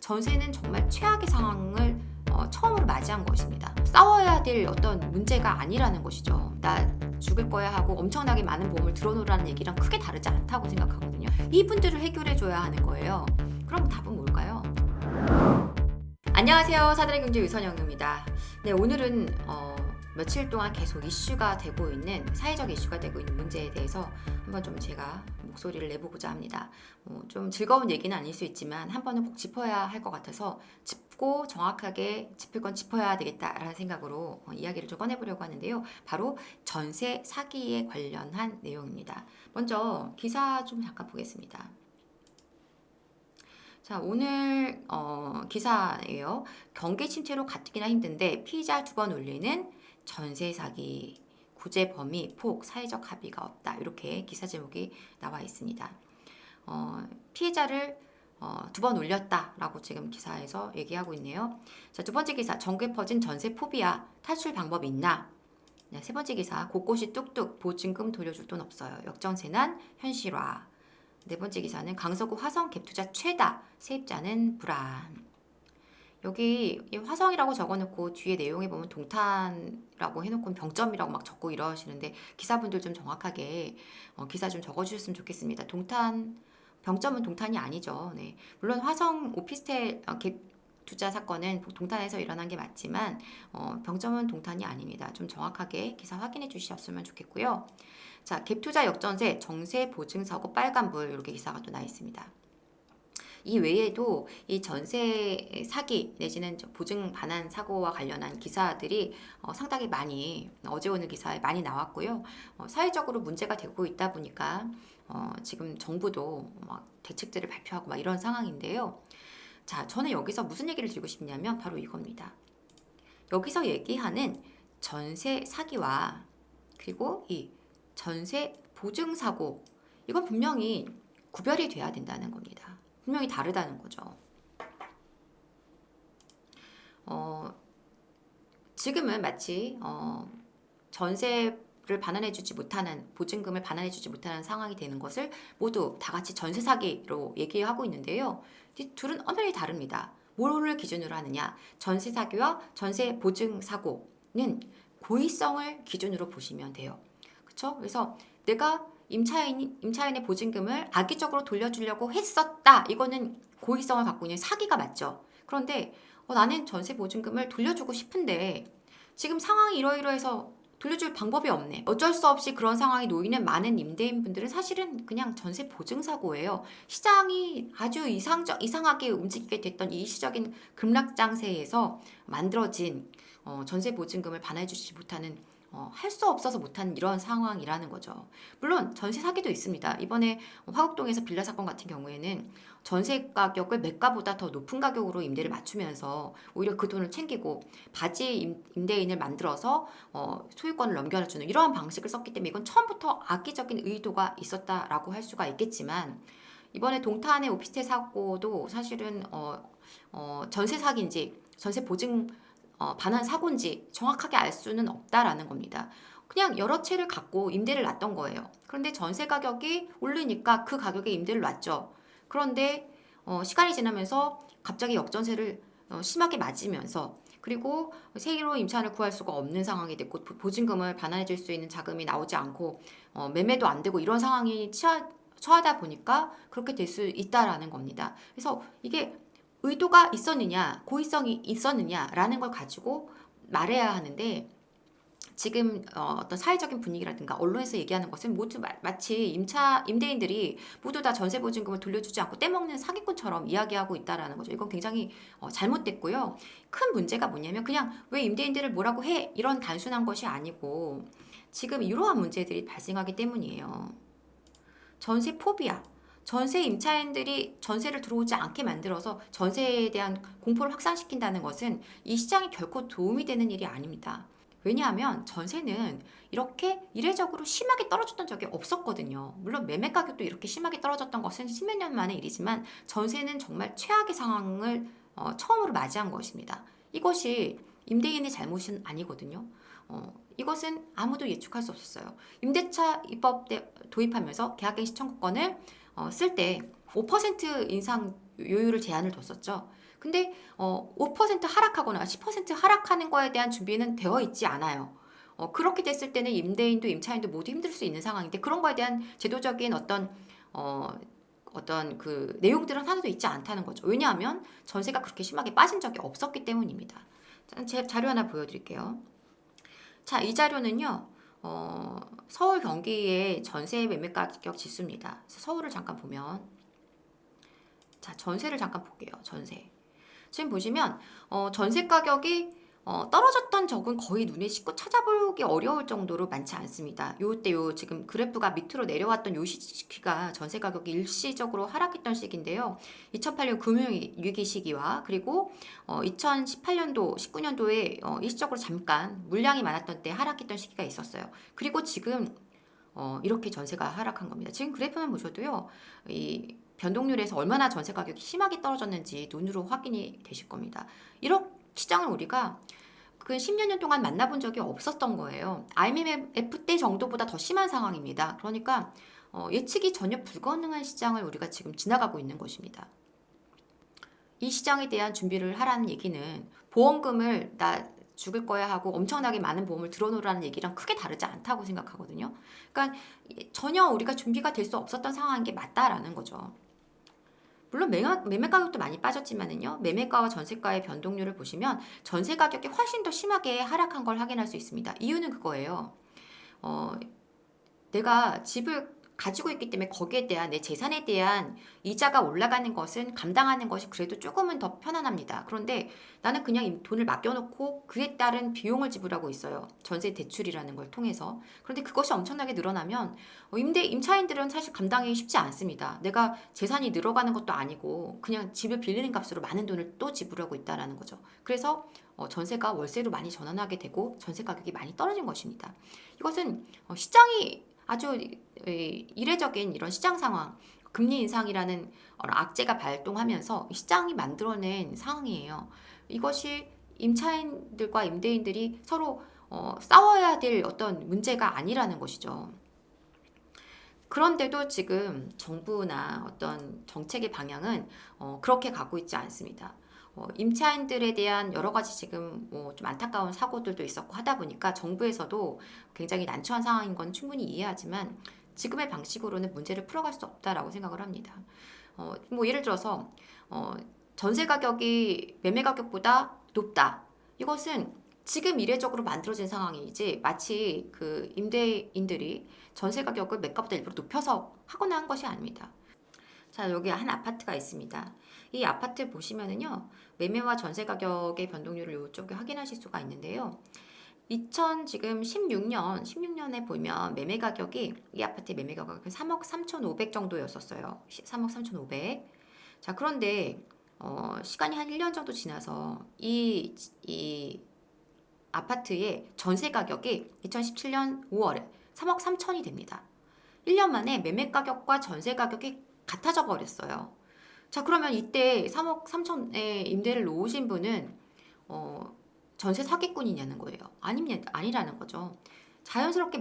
전세는 정말 최악의 상황을 처음으로 맞이한 것입니다. 싸워야 될 어떤 문제가 아니라는 것이죠. 나 죽을 거야 하고 엄청나게 많은 보험을 들어놓으라는 얘기랑 크게 다르지 않다고 생각하거든요. 이분들을 해결해줘야 하는 거예요. 그럼 답은 뭘까요? 안녕하세요. 사들의 경제 유선영입니다. 네, 오늘은 며칠 동안 계속 이슈가 되고 있는 사회적 이슈가 되고 있는 문제에 대해서 한번 좀 제가 목소리를 내보고자 합니다. 좀 즐거운 얘기는 아닐 수 있지만 한 번은 꼭 짚어야 할 것 같아서 짚고 정확하게 짚을 건 짚어야 되겠다라는 생각으로 이야기를 좀 꺼내보려고 하는데요. 바로 전세 사기에 관련한 내용입니다. 먼저 기사 좀 잠깐 보겠습니다. 자, 오늘 기사예요. 경기 침체로 가뜩이나 힘든데 피의자 2번 울리는 전세 사기, 구제 범위 폭, 사회적 합의가 없다. 이렇게 기사 제목이 나와 있습니다. 피해자를 2번 울렸다라고 지금 기사에서 얘기하고 있네요. 자, 두 번째 기사, 전국에 퍼진 전세 포비아, 탈출 방법이 있나? 네, 세 번째 기사, 곳곳이 뚝뚝 보증금 돌려줄 돈 없어요. 역전세난 현실화. 네 번째 기사는 강서구 화성 갭투자 최다, 세입자는 불안. 여기 화성이라고 적어놓고 뒤에 내용에 보면 동탄이라고 해놓고 병점이라고 막 적고 이러시는데 기사분들 좀 정확하게 기사 좀 적어주셨으면 좋겠습니다. 동탄, 병점은 동탄이 아니죠. 네. 물론 화성 오피스텔 갭 투자 사건은 동탄에서 일어난 게 맞지만 병점은 동탄이 아닙니다. 좀 정확하게 기사 확인해 주셨으면 좋겠고요. 자, 갭투자 역전세, 정세 보증 사고 빨간불 이렇게 기사가 또 나 있습니다. 이 외에도 이 전세 사기 내지는 보증 반환 사고와 관련한 기사들이 상당히 많이 어제 오늘 기사에 많이 나왔고요. 사회적으로 문제가 되고 있다 보니까 지금 정부도 막 대책들을 발표하고 막 이런 상황인데요. 자, 저는 여기서 무슨 얘기를 드리고 싶냐면 바로 이겁니다. 여기서 얘기하는 전세 사기와 그리고 이 전세 보증 사고, 이건 분명히 구별이 돼야 된다는 겁니다. 분명히 다르다는 거죠. 지금은 마치 전세를 반환해주지 못하는, 보증금을 반환해주지 못하는 상황이 되는 것을 모두 다 같이 전세 사기로 얘기하고 있는데요. 이 둘은 엄연히 다릅니다. 뭐를 기준으로 하느냐? 전세 사기와 전세 보증 사고는 고의성을 기준으로 보시면 돼요. 그렇죠? 그래서 내가 임차인의 보증금을 악의적으로 돌려주려고 했었다. 이거는 고의성을 갖고 있는 사기가 맞죠. 그런데 나는 전세 보증금을 돌려주고 싶은데 지금 상황이 이러이러해서 돌려줄 방법이 없네. 어쩔 수 없이 그런 상황이 놓이는 많은 임대인분들은 사실은 그냥 전세 보증 사고예요. 시장이 아주 이상하게 움직이게 됐던 일시적인 급락장세에서 만들어진 전세 보증금을 반환해주지 못하는 할 수 없어서 못하는 이런 상황이라는 거죠. 물론 전세 사기도 있습니다. 이번에 화곡동에서 빌라 사건 같은 경우에는 전세 가격을 매가보다 더 높은 가격으로 임대를 맞추면서 오히려 그 돈을 챙기고 바지 임대인을 만들어서 소유권을 넘겨주는 이러한 방식을 썼기 때문에 이건 처음부터 악의적인 의도가 있었다라고 할 수가 있겠지만 이번에 동탄의 오피스텔 사고도 사실은 전세 사기인지 전세 보증 반환 사고인지 정확하게 알 수는 없다라는 겁니다. 그냥 여러 채를 갖고 임대를 놨던 거예요. 그런데 전세 가격이 오르니까 그 가격에 임대를 놨죠. 그런데 시간이 지나면서 갑자기 역전세를 심하게 맞으면서 그리고 새로 임차인을 구할 수가 없는 상황이 됐고 보증금을 반환해 줄 수 있는 자금이 나오지 않고 매매도 안 되고 이런 상황이 처하다 보니까 그렇게 될 수 있다라는 겁니다. 그래서 이게 의도가 있었느냐, 고의성이 있었느냐라는 걸 가지고 말해야 하는데 지금 어떤 사회적인 분위기라든가 언론에서 얘기하는 것은 모두 마치 임대인들이 모두 다 전세 보증금을 돌려주지 않고 떼먹는 사기꾼처럼 이야기하고 있다라는 거죠. 이건 굉장히 잘못됐고요. 큰 문제가 뭐냐면 그냥 왜 임대인들을 뭐라고 해 이런 단순한 것이 아니고 지금 이러한 문제들이 발생하기 때문이에요. 전세 포비아. 전세 임차인들이 전세를 들어오지 않게 만들어서 전세에 대한 공포를 확산시킨다는 것은 이 시장에 결코 도움이 되는 일이 아닙니다. 왜냐하면 전세는 이렇게 이례적으로 심하게 떨어졌던 적이 없었거든요. 물론 매매 가격도 이렇게 심하게 떨어졌던 것은 십몇 년 만의 일이지만 전세는 정말 최악의 상황을 처음으로 맞이한 것입니다. 이것이 임대인의 잘못은 아니거든요. 이것은 아무도 예측할 수 없었어요. 임대차 입법 도입하면서 계약갱신 청구권을 쓸 때 5% 인상 요율을 제한을 뒀었죠. 근데 5% 하락하거나 10% 하락하는 거에 대한 준비는 되어 있지 않아요. 그렇게 됐을 때는 임대인도 임차인도 모두 힘들 수 있는 상황인데 그런 거에 대한 제도적인 어, 어떤 그 내용들은 하나도 있지 않다는 거죠. 왜냐하면 전세가 그렇게 심하게 빠진 적이 없었기 때문입니다. 제 자료 하나 보여드릴게요. 자, 이 자료는요. 서울 경기의 전세 매매 가격 지수입니다. 그래서 서울을 잠깐 보면 자, 전세를 잠깐 볼게요. 전세. 지금 보시면 전세 가격이 떨어졌던 적은 거의 눈에 씻고 찾아보기 어려울 정도로 많지 않습니다. 요때 지금 그래프가 밑으로 내려왔던 요 시기가 전세 가격이 일시적으로 하락했던 시기인데요. 2008년 금융위기 시기와 그리고 2018년도, 19년도에 일시적으로 잠깐 물량이 많았던 때 하락했던 시기가 있었어요. 그리고 지금 이렇게 전세가 하락한 겁니다. 지금 그래프만 보셔도요. 이 변동률에서 얼마나 전세 가격이 심하게 떨어졌는지 눈으로 확인이 되실 겁니다. 이런 시장을 우리가 그 10여 년 동안 만나본 적이 없었던 거예요. IMF 때 정도보다 더 심한 상황입니다. 그러니까 예측이 전혀 불가능한 시장을 우리가 지금 지나가고 있는 것입니다. 이 시장에 대한 준비를 하라는 얘기는 보험금을 나 죽을 거야 하고 엄청나게 많은 보험을 들어놓으라는 얘기랑 크게 다르지 않다고 생각하거든요. 그러니까 전혀 우리가 준비가 될 수 없었던 상황인 게 맞다라는 거죠. 물론 매매 가격도 많이 빠졌지만은요. 매매가와 전세가의 변동률을 보시면 전세 가격이 훨씬 더 심하게 하락한 걸 확인할 수 있습니다. 이유는 그거예요. 어, 내가 집을 가지고 있기 때문에 거기에 대한 내 재산에 대한 이자가 올라가는 것은 감당하는 것이 그래도 조금은 더 편안합니다. 그런데 나는 그냥 돈을 맡겨놓고 그에 따른 비용을 지불하고 있어요. 전세 대출이라는 걸 통해서. 그런데 그것이 엄청나게 늘어나면 임차인들은 사실 감당이 쉽지 않습니다. 내가 재산이 늘어가는 것도 아니고 그냥 집을 빌리는 값으로 많은 돈을 또 지불하고 있다라는 거죠. 그래서 전세가 월세로 많이 전환하게 되고 전세 가격이 많이 떨어진 것입니다. 이것은 시장이 아주 이례적인 이런 시장 상황, 금리 인상이라는 악재가 발동하면서 시장이 만들어낸 상황이에요. 이것이 임차인들과 임대인들이 서로 싸워야 될 어떤 문제가 아니라는 것이죠. 그런데도 지금 정부나 어떤 정책의 방향은 그렇게 가고 있지 않습니다. 임차인들에 대한 여러 가지 지금 좀 안타까운 사고들도 있었고 하다 보니까 정부에서도 굉장히 난처한 상황인 건 충분히 이해하지만 지금의 방식으로는 문제를 풀어갈 수 없다라고 생각을 합니다. 뭐 예를 들어서 전세 가격이 매매 가격보다 높다. 이것은 지금 이례적으로 만들어진 상황이지 마치 그 임대인들이 전세 가격을 매가보다 일부러 높여서 하거나 한 것이 아닙니다. 자, 여기 한 아파트가 있습니다. 이 아파트 보시면은요, 매매와 전세 가격의 변동률을 이쪽에 확인하실 수가 있는데요. 지금 16년에 보면 매매 가격이, 이 아파트의 매매 가격이 3억 3,500 정도였었어요. 3억 3,500. 자, 그런데, 시간이 한 1년 정도 지나서 이 아파트의 전세 가격이 2017년 5월에 3억 3천이 됩니다. 1년 만에 매매 가격과 전세 가격이 같아져 버렸어요. 자, 그러면 이때 3억 3천에 임대를 놓으신 분은 전세 사기꾼이냐는 거예요. 아니라는 거죠. 자연스럽게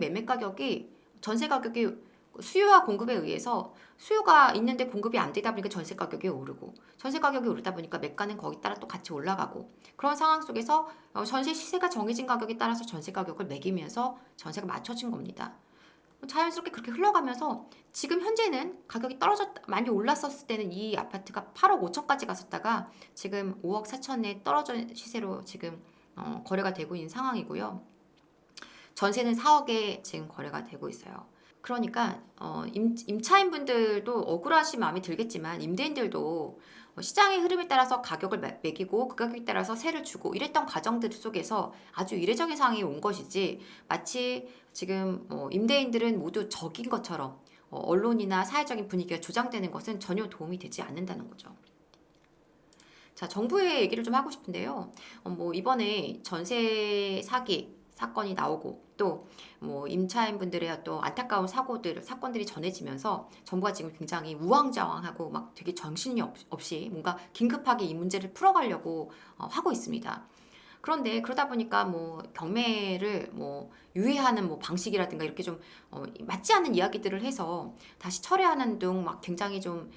전세 가격이 수요와 공급에 의해서 수요가 있는데 공급이 안 되다 보니까 전세 가격이 오르고 전세 가격이 오르다 보니까 매가는 거기 따라 또 같이 올라가고 그런 상황 속에서 전세 시세가 정해진 가격에 따라서 전세 가격을 매기면서 전세가 맞춰진 겁니다. 자연스럽게 그렇게 흘러가면서 지금 현재는 가격이 많이 올랐었을 때는 이 아파트가 8억 5천까지 갔었다가 지금 5억 4천에 떨어진 시세로 지금 거래가 되고 있는 상황이고요. 전세는 4억에 지금 거래가 되고 있어요. 그러니까 임차인분들도 억울하신 마음이 들겠지만 임대인들도 시장의 흐름에 따라서 가격을 매기고 그 가격에 따라서 세를 주고 이랬던 과정들 속에서 아주 이례적인 상황이 온 것이지 마치 지금 임대인들은 모두 적인 것처럼 언론이나 사회적인 분위기가 조장되는 것은 전혀 도움이 되지 않는다는 거죠. 자, 정부의 얘기를 좀 하고 싶은데요. 이번에 전세 사기 사건이 나오고 또 임차인분들의 또 안타까운 사건들이 전해지면서 정부가 지금 굉장히 우왕좌왕하고 막 되게 정신이 없이 뭔가 긴급하게 이 문제를 풀어가려고 하고 있습니다. 그런데 그러다 보니까 뭐 경매를 뭐 유예하는 뭐 방식이라든가 이렇게 좀 맞지 않는 이야기들을 해서 다시 철회하는 등 막 굉장히 좀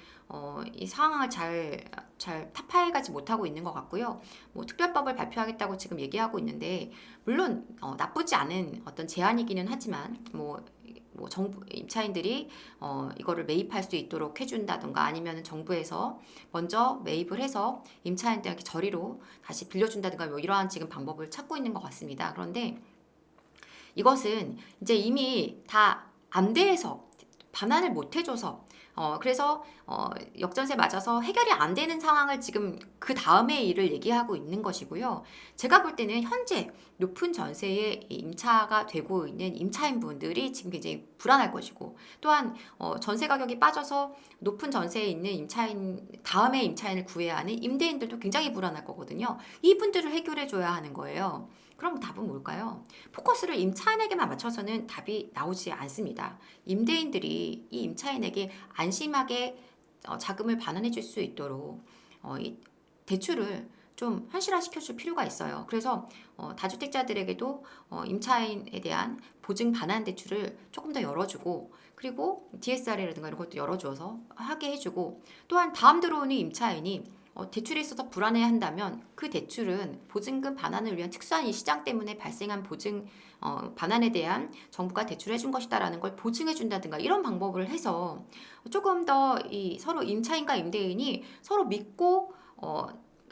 이 상황을 잘 타파해가지 못하고 있는 것 같고요. 뭐 특별법을 발표하겠다고 지금 얘기하고 있는데 물론 나쁘지 않은 어떤 제안이기는 하지만 뭐 정부 임차인들이 이거를 매입할 수 있도록 해준다든가 아니면 정부에서 먼저 매입을 해서 임차인들에게 저리로 다시 빌려준다든가 뭐 이러한 지금 방법을 찾고 있는 것 같습니다. 그런데 이것은 이제 이미 다 안대해서 반환을 못 해줘서 그래서 역전세 맞아서 해결이 안 되는 상황을 지금 그 다음의 일을 얘기하고 있는 것이고요. 제가 볼 때는 현재 높은 전세에 임차가 되고 있는 임차인분들이 지금 굉장히 불안할 것이고 또한 전세 가격이 빠져서 높은 전세에 있는 임차인 다음에 임차인을 구해야 하는 임대인들도 굉장히 불안할 거거든요. 이분들을 해결해 줘야 하는 거예요. 그럼 답은 뭘까요? 포커스를 임차인에게만 맞춰서는 답이 나오지 않습니다. 임대인들이 이 임차인에게 안심하게 자금을 반환해 줄 수 있도록 이 대출을 좀 현실화시켜 줄 필요가 있어요. 그래서 다주택자들에게도 임차인에 대한 보증 반환 대출을 조금 더 열어주고 그리고 DSR이라든가 이런 것도 열어줘서 하게 해주고 또한 다음 들어오는 임차인이 대출에 있어서 불안해한다면 그 대출은 보증금 반환을 위한 특수한 이 시장 때문에 발생한 보증 반환에 대한 정부가 대출을 해준 것이다라는 걸 보증해 준다든가 이런 방법을 해서 조금 더 이 서로 임차인과 임대인이 서로 믿고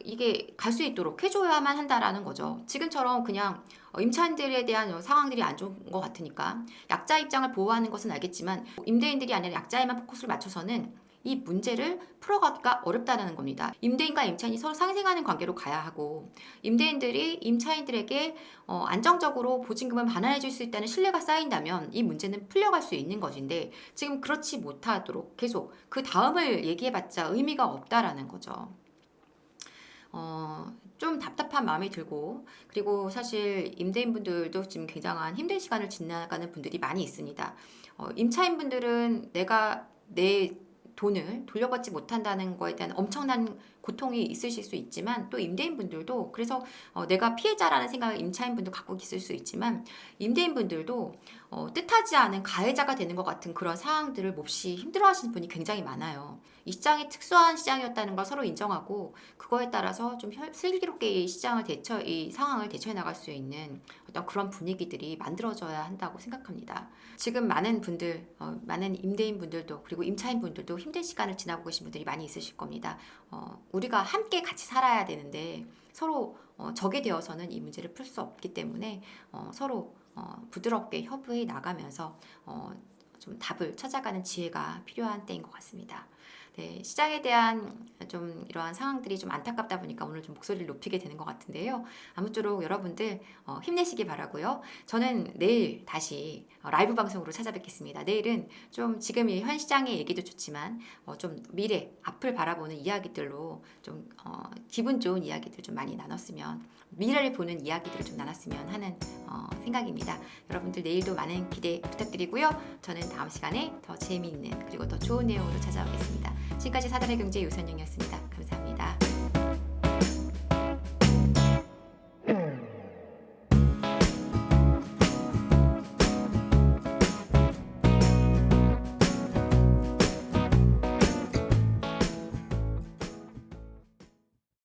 이게 갈 수 있도록 해줘야만 한다라는 거죠. 지금처럼 그냥 임차인들에 대한 상황들이 안 좋은 것 같으니까 약자 입장을 보호하는 것은 알겠지만 임대인들이 아니라 약자에만 포커스를 맞춰서는 이 문제를 풀어가기가 어렵다는 겁니다. 임대인과 임차인이 서로 상생하는 관계로 가야 하고 임대인들이 임차인들에게 안정적으로 보증금을 반환해 줄 수 있다는 신뢰가 쌓인다면 이 문제는 풀려갈 수 있는 것인데 지금 그렇지 못하도록 계속 그 다음을 얘기해봤자 의미가 없다라는 거죠. 좀 답답한 마음이 들고 그리고 사실 임대인분들도 지금 굉장한 힘든 시간을 지나가는 분들이 많이 있습니다. 임차인분들은 내가 내 돈을 돌려받지 못한다는 거에 대한 엄청난 고통이 있으실 수 있지만 또 임대인분들도 그래서 내가 피해자라는 생각을 임차인분도 갖고 있을 수 있지만 임대인분들도 뜻하지 않은 가해자가 되는 것 같은 그런 상황들을 몹시 힘들어하시는 분이 굉장히 많아요. 이 시장이 특수한 시장이었다는 걸 서로 인정하고 그거에 따라서 좀 슬기롭게 이 상황을 대처해 나갈 수 있는 어떤 그런 분위기들이 만들어져야 한다고 생각합니다. 지금 많은 분들, 많은 임대인분들도 그리고 임차인분들도 힘든 시간을 지나고 계신 분들이 많이 있으실 겁니다. 우리가 함께 같이 살아야 되는데 서로 적이 되어서는 이 문제를 풀 수 없기 때문에 서로 부드럽게 협의해 나가면서 좀 답을 찾아가는 지혜가 필요한 때인 것 같습니다. 네, 시장에 대한 좀 이러한 상황들이 좀 안타깝다 보니까 오늘 좀 목소리를 높이게 되는 것 같은데요. 아무쪼록 여러분들 힘내시기 바라고요. 저는 내일 다시 라이브 방송으로 찾아뵙겠습니다. 내일은 좀 지금 이 현 시장의 얘기도 좋지만 좀 미래 앞을 바라보는 이야기들로 좀 기분 좋은 이야기들 좀 많이 나눴으면 미래를 보는 이야기들을 좀 나눴으면 하는 생각입니다. 여러분들 내일도 많은 기대 부탁드리고요. 저는 다음 시간에 더 재미있는 그리고 더 좋은 내용으로 찾아오겠습니다. 지금까지 사단의 경제 유선영이었습니다.